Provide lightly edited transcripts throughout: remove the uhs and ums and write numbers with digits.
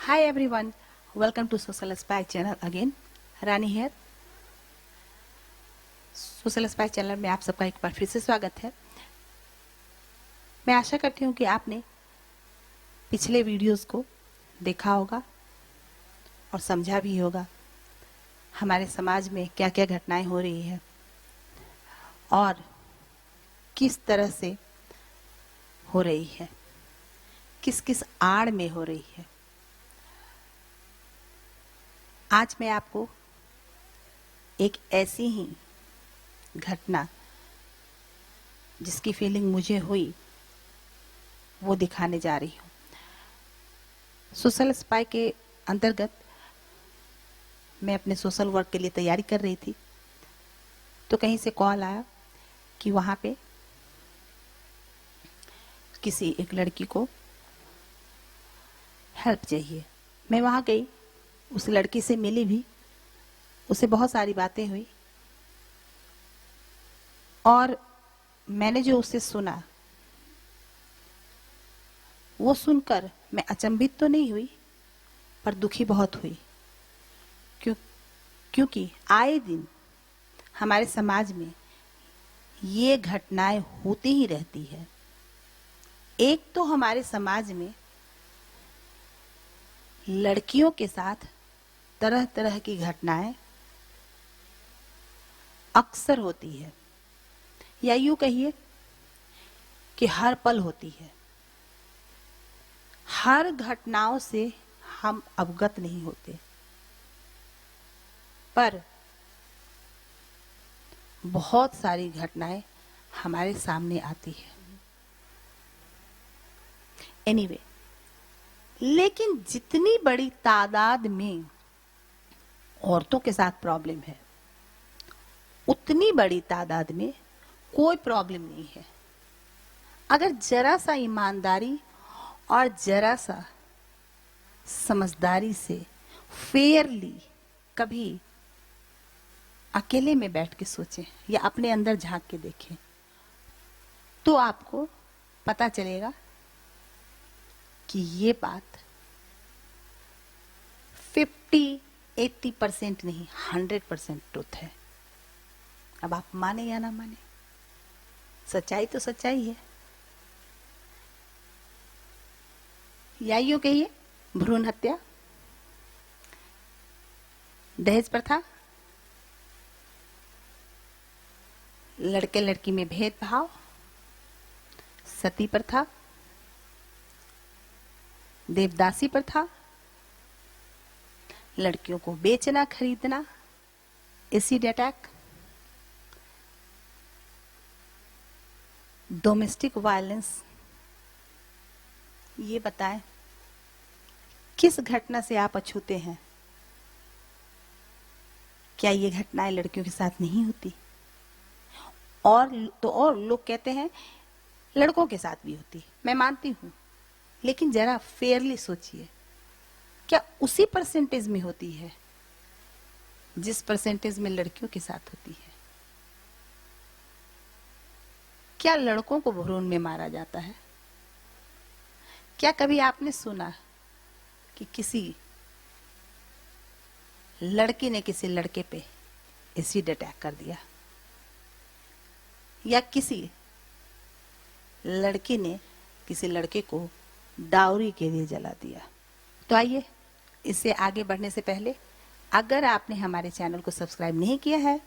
Hi everyone, welcome to Social Spy channel again. Rani here. Social spy channel में आप सबका एक बार फिर से स्वागत है। मैं आशा करती हूँ कि आपने पिछले वीडियोस को देखा होगा और समझा भी होगा हमारे समाज में क्या क्या घटनाएं हो रही है और किस तरह से हो रही है, किस किस आड़ में हो रही है। आज मैं आपको एक ऐसी ही घटना जिसकी फीलिंग मुझे हुई वो दिखाने जा रही हूँ। सोशल स्पाई के अंतर्गत मैं अपने सोशल वर्क के लिए तैयारी कर रही थी तो कहीं से कॉल आया कि वहाँ पे किसी एक लड़की को हेल्प चाहिए। मैं वहाँ गई, उस लड़की से मिली भी, उससे बहुत सारी बातें हुई और मैंने जो उससे सुना वो सुनकर मैं अचंभित तो नहीं हुई पर दुखी बहुत हुई। क्योंकि आए दिन हमारे समाज में ये घटनाएं होती ही रहती है। एक तो हमारे समाज में लड़कियों के साथ तरह तरह की घटनाएं अक्सर होती है या यूं कहिए कि हर पल होती है। हर घटनाओं से हम अवगत नहीं होते पर बहुत सारी घटनाएं हमारे सामने आती है। एनीवे, लेकिन जितनी बड़ी तादाद में औरतों के साथ प्रॉब्लम है उतनी बड़ी तादाद में कोई प्रॉब्लम नहीं है। अगर जरा सा ईमानदारी और जरा सा समझदारी से फेयरली कभी अकेले में बैठ के सोचें या अपने अंदर झांक के देखें तो आपको पता चलेगा कि ये बात 50-80% नहीं 100% ट्रुथ है। अब आप माने या ना माने, सच्चाई तो सच्चाई है। या यूं कहिए भ्रूण हत्या, दहेज प्रथा, लड़के लड़की में भेदभाव, सती प्रथा, देवदासी प्रथा, लड़कियों को बेचना खरीदना, एसिड अटैक, डोमेस्टिक वायलेंस। ये बताएं किस घटना से आप अछूते हैं? क्या ये घटनाएं लड़कियों के साथ नहीं होती? और लोग कहते हैं लड़कों के साथ भी होती। मैं मानती हूं, लेकिन जरा फेयरली सोचिए, क्या उसी परसेंटेज में होती है जिस परसेंटेज में लड़कियों के साथ होती है? क्या लड़कों को भ्रूण में मारा जाता है? क्या कभी आपने सुना कि किसी लड़की ने किसी लड़के पे एसिड अटैक कर दिया या किसी लड़की ने किसी लड़के को डाउरी के लिए जला दिया? तो आइए, इससे आगे बढ़ने से पहले अगर आपने हमारे चैनल को सब्सक्राइब नहीं किया है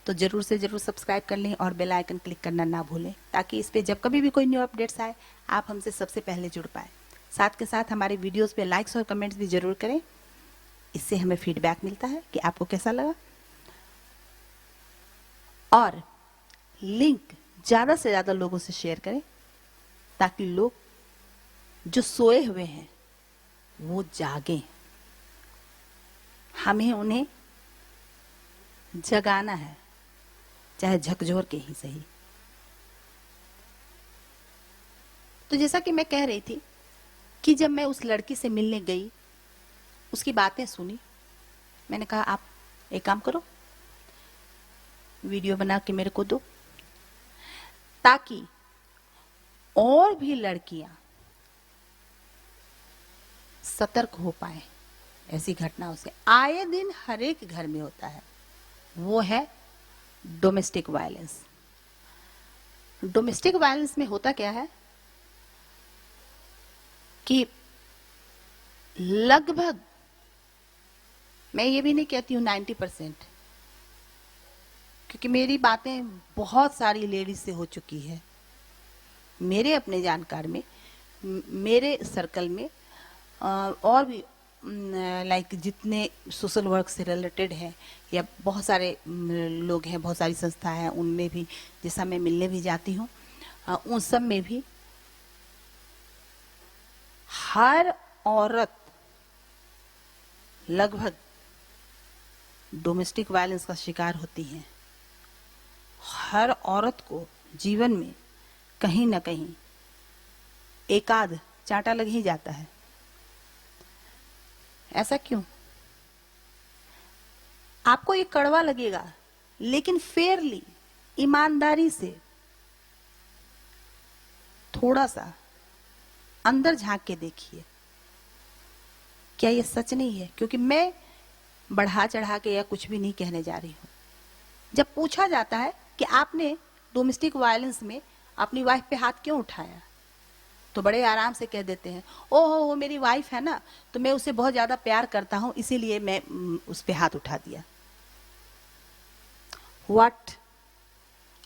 तो जरूर से जरूर सब्सक्राइब कर लें और बेल आइकन क्लिक करना ना भूलें ताकि इस पे जब कभी भी कोई न्यू अपडेट्स आए आप हमसे सबसे पहले जुड़ पाए। साथ के साथ हमारे वीडियोस पे लाइक्स और कमेंट्स भी जरूर करें, इससे हमें फीडबैक मिलता है कि आपको कैसा लगा। और लिंक ज़्यादा से ज़्यादा लोगों से शेयर करें ताकि लोग जो सोए हुए हैं वो जागें। हमें उन्हें जगाना है, चाहे झकझोर के ही सही। तो जैसा कि मैं कह रही थी कि जब मैं उस लड़की से मिलने गई, उसकी बातें सुनी, मैंने कहा आप एक काम करो, वीडियो बना के मेरे को दो ताकि और भी लड़कियां सतर्क हो पाए ऐसी घटनाओं से। आए दिन हर एक घर में होता है, वो है डोमेस्टिक वायलेंस। डोमेस्टिक वायलेंस में होता क्या है कि लगभग, मैं ये भी नहीं कहती हूँ 90%, क्योंकि मेरी बातें बहुत सारी लेडीज से हो चुकी है, मेरे अपने जानकार में, मेरे सर्कल में, और भी लाइक जितने सोशल वर्क से रिलेटेड हैं या बहुत सारे लोग हैं, बहुत सारी संस्था हैं, उनमें भी जैसा मैं मिलने भी जाती हूँ, उन सब में भी हर औरत लगभग डोमेस्टिक वायलेंस का शिकार होती है। हर औरत को जीवन में कहीं ना कहीं एकाध चांटा लग ही जाता है। ऐसा क्यों? आपको ये कड़वा लगेगा, लेकिन फेयरली, ईमानदारी से थोड़ा सा अंदर झांक के देखिए, क्या ये सच नहीं है? क्योंकि मैं बढ़ा चढ़ा के या कुछ भी नहीं कहने जा रही हूं। जब पूछा जाता है कि आपने डोमेस्टिक वायलेंस में अपनी वाइफ पे हाथ क्यों उठाया, तो बड़े आराम से कह देते हैं, ओहो वो मेरी वाइफ है ना, तो मैं उसे बहुत ज्यादा प्यार करता हूं, इसीलिए मैं उस पे हाथ उठा दिया। व्हाट?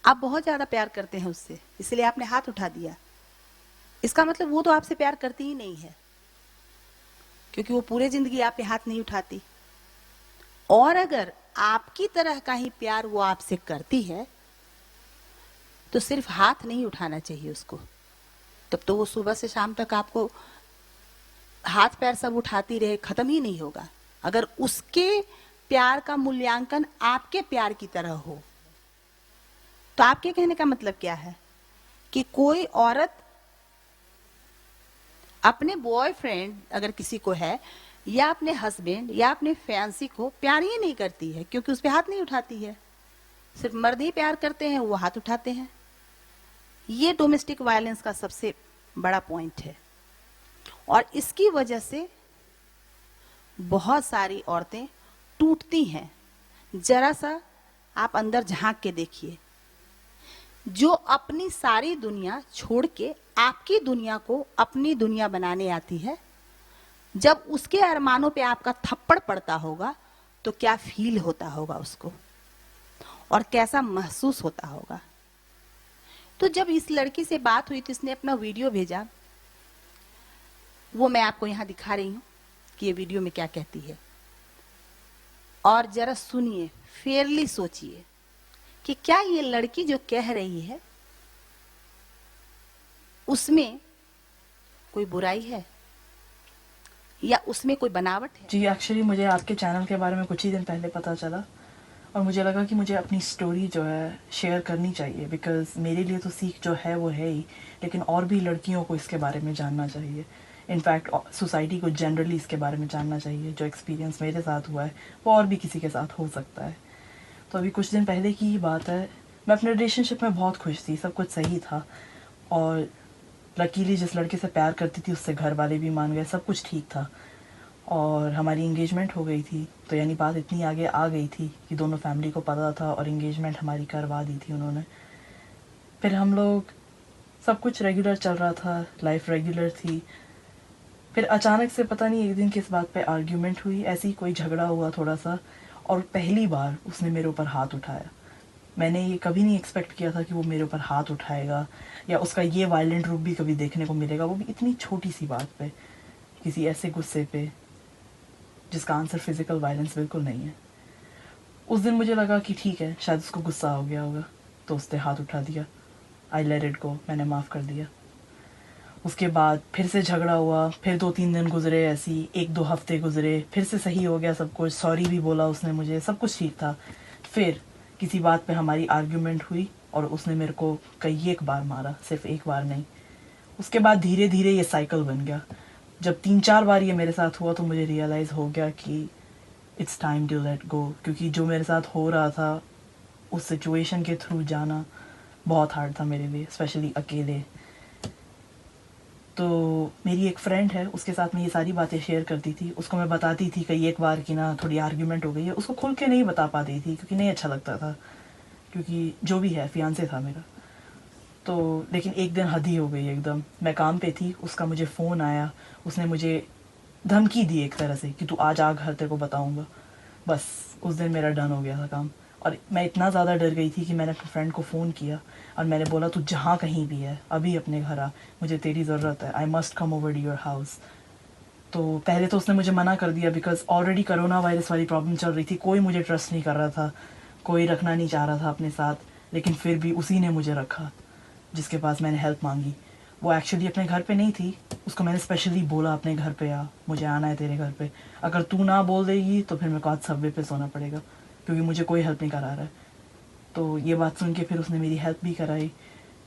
आप बहुत ज्यादा प्यार करते हैं उससे, इसलिए आपने हाथ उठा दिया? इसका मतलब वो तो आपसे प्यार करती ही नहीं है, क्योंकि वो पूरे जिंदगी आप पे हाथ नहीं उठाती। और अगर आपकी तरह का ही प्यार वो आपसे करती है तो सिर्फ हाथ नहीं उठाना चाहिए उसको, तब तो वो सुबह से शाम तक आपको हाथ पैर सब उठाती रहे, खत्म ही नहीं होगा। अगर उसके प्यार का मूल्यांकन आपके प्यार की तरह हो, तो आपके कहने का मतलब क्या है कि कोई औरत अपने बॉयफ्रेंड अगर किसी को है, या अपने हस्बैंड या अपने फैंसी को प्यार ही नहीं करती है, क्योंकि उस पर हाथ नहीं उठाती है। सिर्फ मर्द ही प्यार करते हैं, वो हाथ उठाते हैं। ये डोमेस्टिक वायलेंस का सबसे बड़ा पॉइंट है, और इसकी वजह से बहुत सारी औरतें टूटती हैं। जरा सा आप अंदर झांक के देखिए, जो अपनी सारी दुनिया छोड़ के आपकी दुनिया को अपनी दुनिया बनाने आती है, जब उसके अरमानों पे आपका थप्पड़ पड़ता होगा तो क्या फील होता होगा उसको, और कैसा महसूस होता होगा। तो जब इस लड़की से बात हुई तो इसने अपना वीडियो भेजा, वो मैं आपको यहां दिखा रही हूं कि ये वीडियो में क्या कहती है, और जरा सुनिए, फेयरली सोचिए कि क्या ये लड़की जो कह रही है उसमें कोई बुराई है या उसमें कोई बनावट है। जी एक्चुअली मुझे आपके चैनल के बारे में कुछ ही दिन पहले पता चला, और मुझे लगा कि मुझे अपनी स्टोरी जो है शेयर करनी चाहिए, बिकॉज मेरे लिए तो सीख जो है वो है ही, लेकिन और भी लड़कियों को इसके बारे में जानना चाहिए। इनफैक्ट सोसाइटी को जनरली इसके बारे में जानना चाहिए। जो एक्सपीरियंस मेरे साथ हुआ है वो और भी किसी के साथ हो सकता है। तो अभी कुछ दिन पहले की ही बात है, मैं अपने रिलेशनशिप में बहुत खुश थी, सब कुछ सही था, और लकीली जिस लड़के से प्यार करती थी उससे घर वाले भी मान गए, सब कुछ ठीक था, और हमारी इंगेजमेंट हो गई थी। तो यानी बात इतनी आगे आ गई थी कि दोनों फैमिली को पता था, और इंगेजमेंट हमारी करवा दी थी उन्होंने। फिर हम लोग, सब कुछ रेगुलर चल रहा था, लाइफ रेगुलर थी। फिर अचानक से पता नहीं एक दिन किस बात पे आर्ग्यूमेंट हुई, ऐसे ही कोई झगड़ा हुआ थोड़ा सा, और पहली बार उसने मेरे ऊपर हाथ उठाया। मैंने ये कभी नहीं एक्सपेक्ट किया था कि वो मेरे ऊपर हाथ उठाएगा, या उसका ये वायलेंट रूप भी कभी देखने को मिलेगा, वो भी इतनी छोटी सी बात पे, किसी ऐसे गुस्से पे जिसका आंसर फिजिकल वायलेंस बिल्कुल नहीं है। उस दिन मुझे लगा कि ठीक है, शायद उसको गुस्सा हो गया होगा, तो उसने हाथ उठा दिया। आई लेट इट गो, मैंने माफ़ कर दिया। उसके बाद फिर से झगड़ा हुआ, फिर 2-3 दिन गुजरे, ऐसी 1-2 हफ्ते गुजरे, फिर से सही हो गया सब कुछ, सॉरी भी बोला उसने मुझे, सब कुछ ठीक था। फिर किसी बात पे हमारी आर्ग्यूमेंट हुई और उसने मेरे को कई एक बार मारा, सिर्फ एक बार नहीं। उसके बाद धीरे धीरे ये साइकिल बन गया। जब 3-4 बार ये मेरे साथ हुआ तो मुझे रियलाइज़ हो गया कि it's time to let go, क्योंकि जो मेरे साथ हो रहा था उस सिचुएशन के थ्रू जाना बहुत हार्ड था मेरे लिए, स्पेशली अकेले। तो मेरी एक फ्रेंड है, उसके साथ मैं ये सारी बातें शेयर करती थी। उसको मैं बताती थी कई एक बार कि ना थोड़ी आर्ग्यूमेंट हो गई है। उसको खुल के नहीं बता पाती थी क्योंकि नहीं अच्छा लगता था, क्योंकि जो भी है फियांसे था मेरा। तो लेकिन एक दिन हद ही हो गई एकदम। मैं काम पे थी, उसका मुझे फ़ोन आया, उसने मुझे धमकी दी एक तरह से कि तू आज आ घर, तेरे को बताऊंगा। बस उस दिन मेरा डन हो गया था काम। और मैं इतना ज़्यादा डर गई थी कि मैंने अपने फ्रेंड को फ़ोन किया और मैंने बोला तू जहाँ कहीं भी है अभी अपने घर आ, मुझे तेरी ज़रूरत है, I must come over to your house. तो पहले तो उसने मुझे मना कर दिया बिकॉज ऑलरेडी कोरोना वायरस वाली प्रॉब्लम चल रही थी, कोई मुझे ट्रस्ट नहीं कर रहा था, कोई रखना नहीं चाह रहा था अपने साथ। लेकिन फिर भी उसी ने मुझे रखा जिसके पास मैंने हेल्प मांगी। वो एक्चुअली अपने घर पे नहीं थी, उसको मैंने स्पेशली बोला अपने घर पे आ, मुझे आना है तेरे घर पे, अगर तू ना बोल देगी तो फिर मेरे को आज सबवे पे सोना पड़ेगा क्योंकि मुझे कोई हेल्प नहीं करा रहा है। तो ये बात सुन के फिर उसने मेरी हेल्प भी कराई।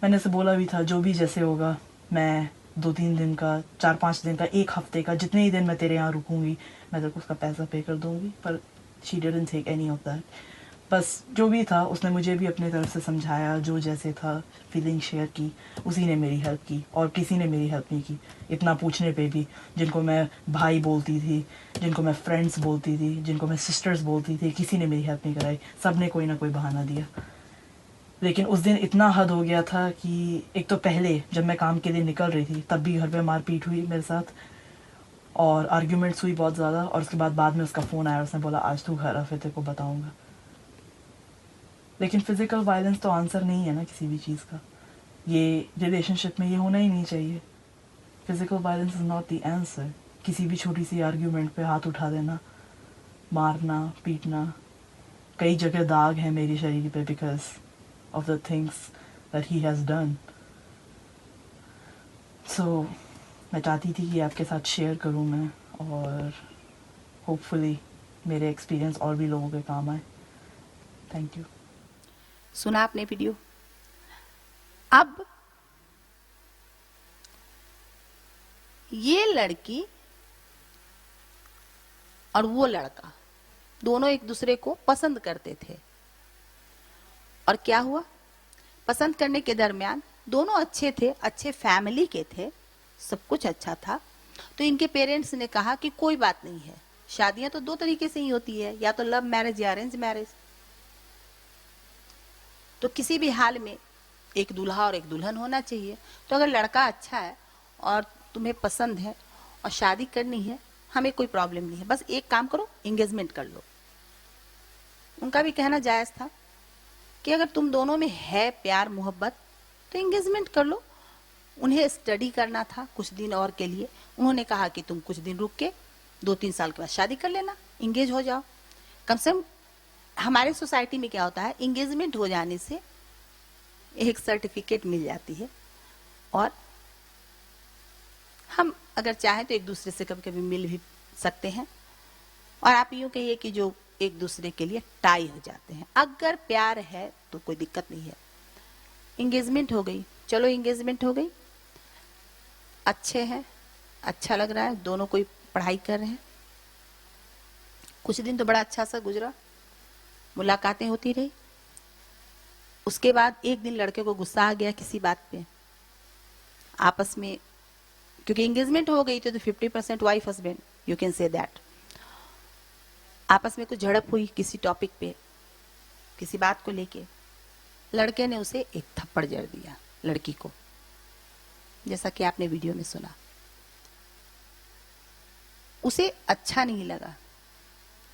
मैंने उसे बोला भी था जो भी जैसे होगा, मैं 2-3 दिन का, 4-5 दिन का, एक हफ्ते का, जितने ही दिन मैं तेरे यहाँ रुकूंगी मैं तेरे को उसका पैसा पे कर दूंगी। पर she didn't take any of that. बस जो भी था उसने मुझे भी अपने तरफ से समझाया, जो जैसे था फीलिंग शेयर की, उसी ने मेरी हेल्प की और किसी ने मेरी हेल्प नहीं की। इतना पूछने पे भी, जिनको मैं भाई बोलती थी, जिनको मैं फ्रेंड्स बोलती थी, जिनको मैं सिस्टर्स बोलती थी, किसी ने मेरी हेल्प नहीं कराई। सब ने कोई ना कोई बहाना दिया। लेकिन उस दिन इतना हद हो गया था कि एक तो पहले जब मैं काम के लिए निकल रही थी तब भी घर पे मारपीट हुई मेरे साथ और आर्ग्यूमेंट्स हुई बहुत ज़्यादा। और उसके बाद में उसका फ़ोन आया, उसने बोला आज तू घर आ, फिर तेरे को बताऊंगा। लेकिन फिजिकल वायलेंस तो आंसर नहीं है ना किसी भी चीज़ का। ये रिलेशनशिप में ये होना ही नहीं चाहिए। Physical violence is not the answer. किसी भी छोटी सी आर्ग्यूमेंट पे हाथ उठा देना, मारना, पीटना। कई जगह दाग है मेरे शरीर पे because of the things that he has done. So मैं चाहती थी कि आपके साथ शेयर करूं मैं, और होपफुली मेरे एक्सपीरियंस और भी लोगों के काम आए। Thank you. सुना आपने वीडियो। अब ये लड़की और वो लड़का दोनों एक दूसरे को पसंद करते थे, और क्या हुआ, पसंद करने के दरमियान दोनों अच्छे थे, अच्छे फैमिली के थे, सब कुछ अच्छा था। तो इनके पेरेंट्स ने कहा कि कोई बात नहीं है, शादियां तो दो तरीके से ही होती है, या तो लव मैरिज या अरेंज मैरिज। तो किसी भी हाल में एक दूल्हा और एक दुल्हन होना चाहिए। तो अगर लड़का अच्छा है और तुम्हें पसंद है और शादी करनी है, हमें कोई प्रॉब्लम नहीं है, बस एक काम करो, एंगेजमेंट कर लो। उनका भी कहना जायज था कि अगर तुम दोनों में है प्यार मोहब्बत तो एंगेजमेंट कर लो। उन्हें स्टडी करना था कुछ दिन और के लिए। उन्होंने कहा कि तुम कुछ दिन रुक के 2-3 साल के बाद शादी कर लेना, इंगेज हो जाओ। कम से कम हमारे सोसाइटी में क्या होता है, इंगेजमेंट हो जाने से एक सर्टिफिकेट मिल जाती है, और हम अगर चाहें तो एक दूसरे से कभी कभी मिल भी सकते हैं। और आप यूं कहिए कि जो एक दूसरे के लिए टाई हो जाते हैं। अगर प्यार है तो कोई दिक्कत नहीं है। इंगेजमेंट हो गई, चलो इंगेजमेंट हो गई, अच्छे हैं, अच्छा लग रहा है, दोनों कोई पढ़ाई कर रहे हैं। कुछ दिन तो बड़ा अच्छा सा गुजरा, मुलाकातें होती रही। उसके बाद एक दिन लड़के को गुस्सा आ गया किसी बात पे, आपस में, क्योंकि एंगेजमेंट हो गई थी तो 50% wife husband, you can say that. आपस में कुछ झड़प हुई किसी टॉपिक पे, किसी बात को लेके। लड़के ने उसे एक थप्पड़ जड़ दिया लड़की को, जैसा कि आपने वीडियो में सुना। उसे अच्छा नहीं लगा।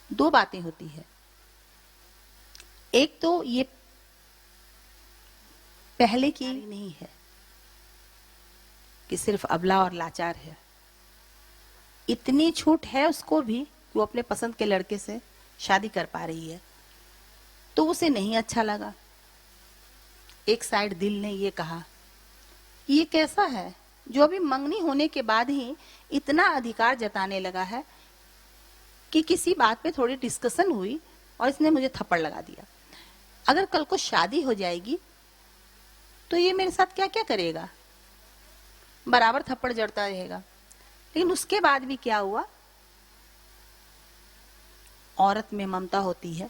दो बातें होती है, एक तो ये पहले की नहीं है कि सिर्फ अबला और लाचार है, इतनी छूट है उसको भी कि वो अपने पसंद के लड़के से शादी कर पा रही है। तो उसे नहीं अच्छा लगा। एक साइड दिल ने ये कहा, ये कैसा है जो अभी मंगनी होने के बाद ही इतना अधिकार जताने लगा है कि किसी बात पे थोड़ी डिस्कशन हुई और इसने मुझे थप्पड़ लगा दिया। अगर कल को शादी हो जाएगी तो ये मेरे साथ क्या क्या करेगा, बराबर थप्पड़ जड़ता रहेगा। लेकिन उसके बाद भी क्या हुआ, औरत में ममता होती है,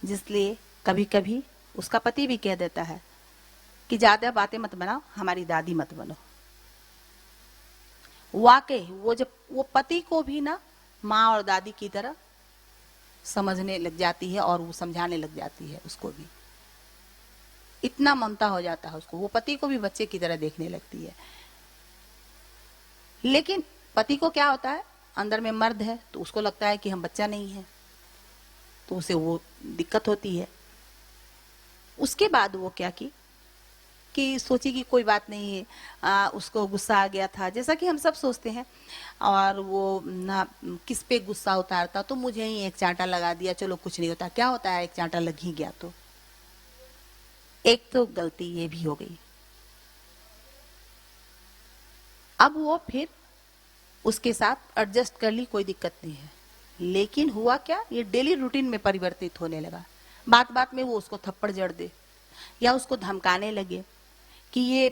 जिसलिए कभी कभी उसका पति भी कह देता है कि ज्यादा बातें मत बनाओ, हमारी दादी मत बनो। वाकई वो जब वो पति को भी ना माँ और दादी की तरह समझने लग जाती है और वो समझाने लग जाती है उसको भी, इतना ममता हो जाता है उसको, वो पति को भी बच्चे की तरह देखने लगती है। लेकिन पति को क्या होता है, अंदर में मर्द है तो उसको लगता है कि हम बच्चा नहीं है, तो उसे वो दिक्कत होती है। उसके बाद वो क्या की कि सोची कि कोई बात नहीं है, उसको गुस्सा आ गया था जैसा कि हम सब सोचते हैं, और वो ना किस पे गुस्सा उतारता, तो मुझे ही एक चांटा लगा दिया, चलो कुछ नहीं होता, क्या होता है एक चांटा लग ही गया तो। एक तो गलती ये भी हो गई। अब वो फिर उसके साथ एडजस्ट कर ली, कोई दिक्कत नहीं है। लेकिन हुआ क्या, ये डेली रूटीन में परिवर्तित होने लगा। बात बात में वो उसको थप्पड़ जड़ दे या उसको धमकाने लगे कि ये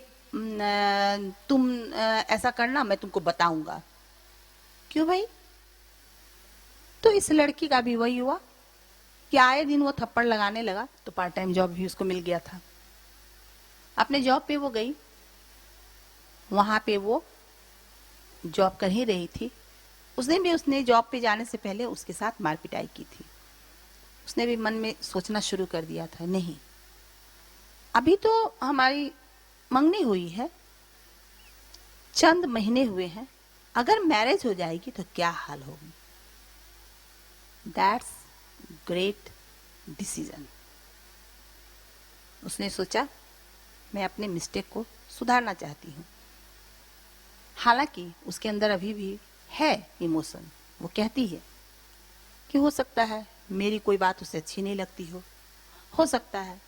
तुम ऐसा करना, मैं तुमको बताऊंगा। क्यों भाई? तो इस लड़की का भी वही हुआ कि आए दिन वो थप्पड़ लगाने लगा। तो पार्ट टाइम जॉब भी उसको मिल गया था। अपने जॉब पे वो गई, वहां पे वो जॉब कर ही रही थी। उस दिन भी उसने जॉब पे जाने से पहले उसके साथ मार पिटाई की थी। उसने भी मन में सोचना शुरू कर दिया था, नहीं अभी तो हमारी मंगनी हुई है, चंद महीने हुए हैं, अगर मैरिज हो जाएगी तो क्या हाल होगी। That's great decision. उसने सोचा मैं अपने मिस्टेक को सुधारना चाहती हूँ। हालांकि उसके अंदर अभी भी है इमोशन। वो कहती है कि हो सकता है मेरी कोई बात उसे अच्छी नहीं लगती हो सकता है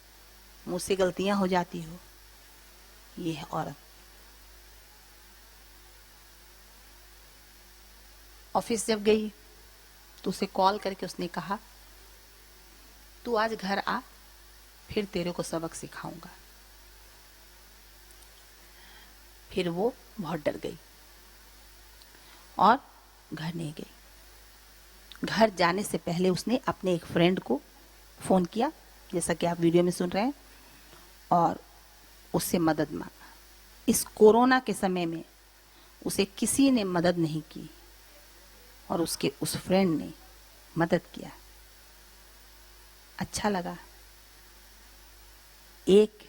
मुझसे गलतियां हो जाती हो। ये है औरत। ऑफिस जब गई तो उसे कॉल करके उसने कहा, तू आज घर आ, फिर तेरे को सबक सिखाऊंगा। फिर वो बहुत डर गई और घर नहीं गई। घर जाने से पहले उसने अपने एक फ्रेंड को फोन किया, जैसा कि आप वीडियो में सुन रहे हैं, और उससे मदद मांगा। इस कोरोना के समय में उसे किसी ने मदद नहीं की और उसके उस फ्रेंड ने मदद किया। अच्छा लगा। एक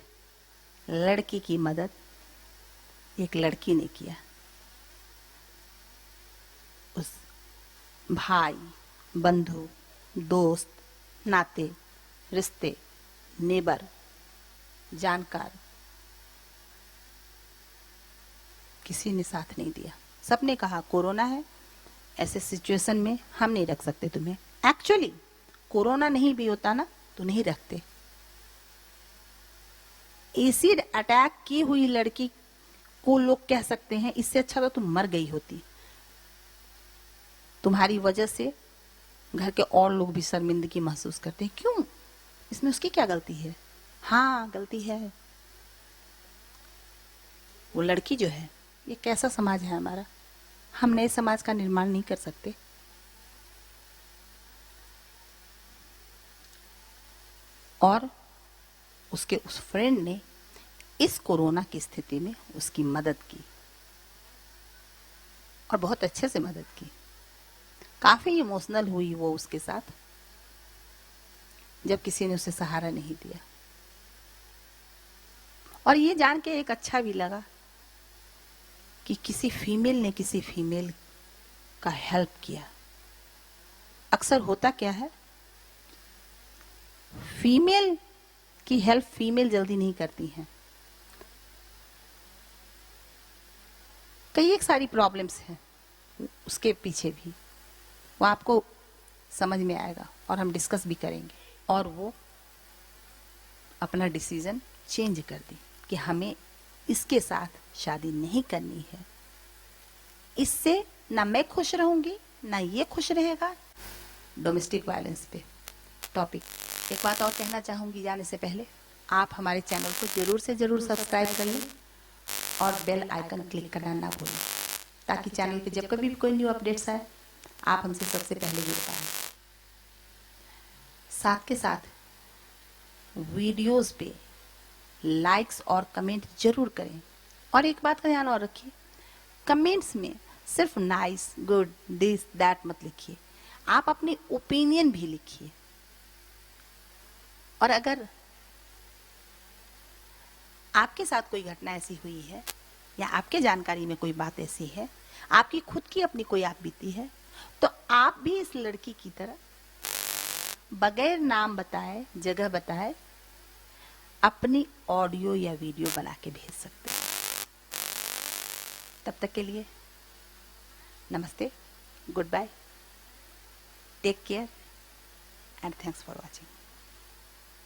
लड़की की मदद एक लड़की ने किया। उस भाई, बंधु, दोस्त, नाते, रिश्ते, नेबर, जानकार, किसी ने साथ नहीं दिया। सबने कहा कोरोना है, ऐसे सिचुएशन में हम नहीं रख सकते तुम्हें। एक्चुअली कोरोना नहीं भी होता ना तो नहीं रखते। एसिड अटैक की हुई लड़की को लोग कह सकते हैं इससे अच्छा तो तुम मर गई होती। तुम्हारी वजह से घर के और लोग भी शर्मिंदगी महसूस करते हैं। क्यों? इसमें उसकी क्या गलती है? हाँ गलती है। वो लड़की जो है, ये कैसा समाज है हमारा, हम नए समाज का निर्माण नहीं कर सकते। और उसके उस फ्रेंड ने इस कोरोना की स्थिति में उसकी मदद की और बहुत अच्छे से मदद की। काफी इमोशनल हुई वो उसके साथ जब किसी ने उसे सहारा नहीं दिया। और ये जान के एक अच्छा भी लगा कि किसी फीमेल ने किसी फीमेल का हेल्प किया। अक्सर होता क्या है, फीमेल की हेल्प फीमेल जल्दी नहीं करती हैं। कई एक सारी प्रॉब्लम्स हैं उसके पीछे भी, वो आपको समझ में आएगा और हम डिस्कस भी करेंगे। और वो अपना डिसीजन चेंज कर दी कि हमें इसके साथ शादी नहीं करनी है। इससे ना मैं खुश रहूंगी ना ये खुश रहेगा। डोमेस्टिक वायलेंस पे टॉपिक। एक बात और कहना चाहूंगी जाने से पहले, आप हमारे चैनल को जरूर से जरूर सब्सक्राइब करिए और बेल आइकन क्लिक करना ना भूलें, ताकि चैनल पे जब कभी भी कोई न्यू अपडेट्स आए आप हमसे सबसे पहले जुड़ पाएं। साथ के साथ वीडियोस पे लाइक्स और कमेंट जरूर करें। और एक बात का ध्यान और रखिए, कमेंट्स में सिर्फ नाइस, गुड, दिस, दैट मत लिखिए, आप अपनी ओपिनियन भी लिखिए। और अगर आपके साथ कोई घटना ऐसी हुई है या आपके जानकारी में कोई बात ऐसी है, आपकी खुद की अपनी कोई आप बीती है, तो आप भी इस लड़की की तरह बगैर नाम बताए, जगह बताए, अपनी ऑडियो या वीडियो बना के भेज सकते हैं। तब तक के लिए नमस्ते, goodbye, take care and thanks for watching.